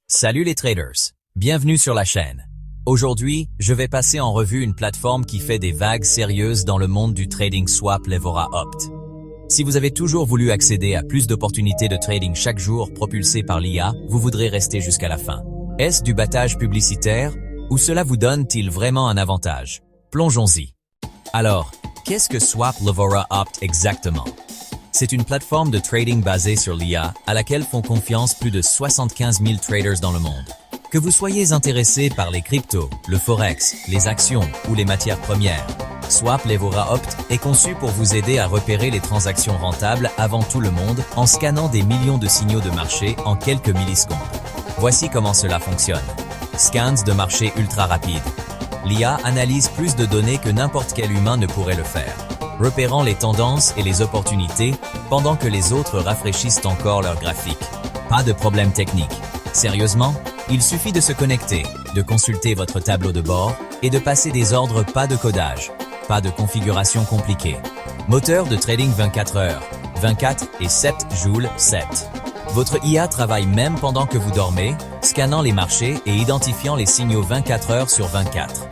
Salut les traders, bienvenue sur la chaîne. Aujourd'hui, je vais passer en revue une plateforme qui fait des vagues sérieuses dans le monde du trading swap Levora Opt. Si vous avez toujours voulu accéder à plus d'opportunités de trading chaque jour propulsées par l'IA, vous voudrez rester jusqu'à la fin. Est-ce du battage publicitaire ou cela vous donne-t-il vraiment un avantage? Plongeons-y. Alors, qu'est-ce que Swap Levora Opt exactement? C'est une plateforme de trading basée sur l'IA à laquelle font confiance plus de 75 000 traders dans le monde. Que vous soyez intéressé par les cryptos, le forex, les actions ou les matières premières, Swap Levora Opt est conçu pour vous aider à repérer les transactions rentables avant tout le monde en scannant des millions de signaux de marché en quelques millisecondes. Voici comment cela fonctionne. Scans de marché ultra rapides. L'IA analyse plus de données que n'importe quel humain ne pourrait le faire, repérant les tendances et les opportunités pendant que les autres rafraîchissent encore leurs graphiques. Pas de problème technique. Sérieusement, il suffit de se connecter, de consulter votre tableau de bord et de passer des ordres, pas de codage, pas de configuration compliquée. Moteur de trading 24 heures, 24 et 7 joules 7. Votre IA travaille même pendant que vous dormez, scannant les marchés et identifiant les signaux 24 heures sur 24.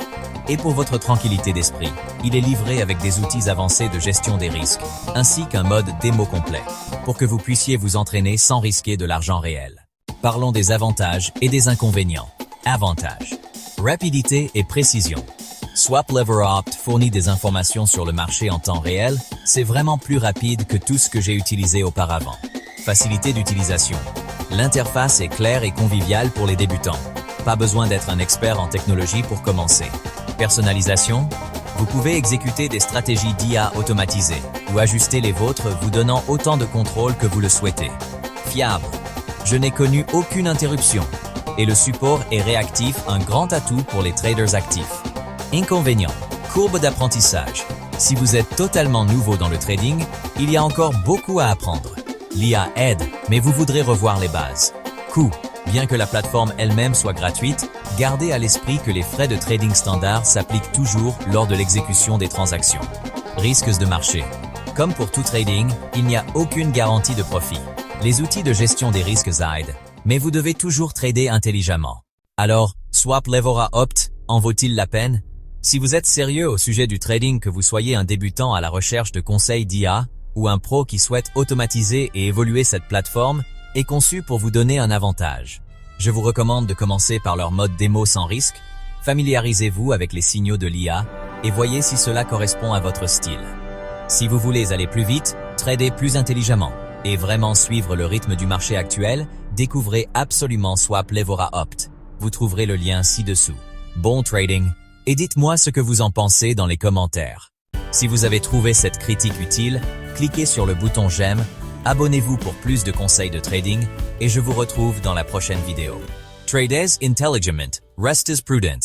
Et pour votre tranquillité d'esprit, il est livré avec des outils avancés de gestion des risques, ainsi qu'un mode démo complet, pour que vous puissiez vous entraîner sans risquer de l'argent réel. Parlons des avantages et des inconvénients. Avantages. Rapidité et précision. Swap Levora Opt fournit des informations sur le marché en temps réel, c'est vraiment plus rapide que tout ce que j'ai utilisé auparavant. Facilité d'utilisation. L'interface est claire et conviviale pour les débutants. Pas besoin d'être un expert en technologie pour commencer. Personnalisation. Vous pouvez exécuter des stratégies d'IA automatisées ou ajuster les vôtres vous donnant autant de contrôle que vous le souhaitez. Fiable. Je n'ai connu aucune interruption et le support est réactif, un grand atout pour les traders actifs. Inconvénient. Courbe d'apprentissage. Si vous êtes totalement nouveau dans le trading, il y a encore beaucoup à apprendre. L'IA aide, mais vous voudrez revoir les bases. Coût. Bien que la plateforme elle-même soit gratuite, gardez à l'esprit que les frais de trading standard s'appliquent toujours lors de l'exécution des transactions. Risques de marché. Comme pour tout trading, il n'y a aucune garantie de profit. Les outils de gestion des risques aident, mais vous devez toujours trader intelligemment. Alors, Swap Levora Opt en vaut-il la peine? Si vous êtes sérieux au sujet du trading, que vous soyez un débutant à la recherche de conseils d'IA ou un pro qui souhaite automatiser et évoluer cette plateforme, est conçu pour vous donner un avantage. Je vous recommande de commencer par leur mode démo sans risque. Familiarisez-vous avec les signaux de l'IA et voyez si cela correspond à votre style. Si vous voulez aller plus vite, trader plus intelligemment et vraiment suivre le rythme du marché actuel, découvrez absolument Swap Levora Opt. Vous trouverez le lien ci-dessous. Bon trading et dites-moi ce que vous en pensez dans les commentaires. Si vous avez trouvé cette critique utile, cliquez sur le bouton j'aime. Abonnez-vous pour plus de conseils de trading et je vous retrouve dans la prochaine vidéo. Trades intelligemment, restes prudent.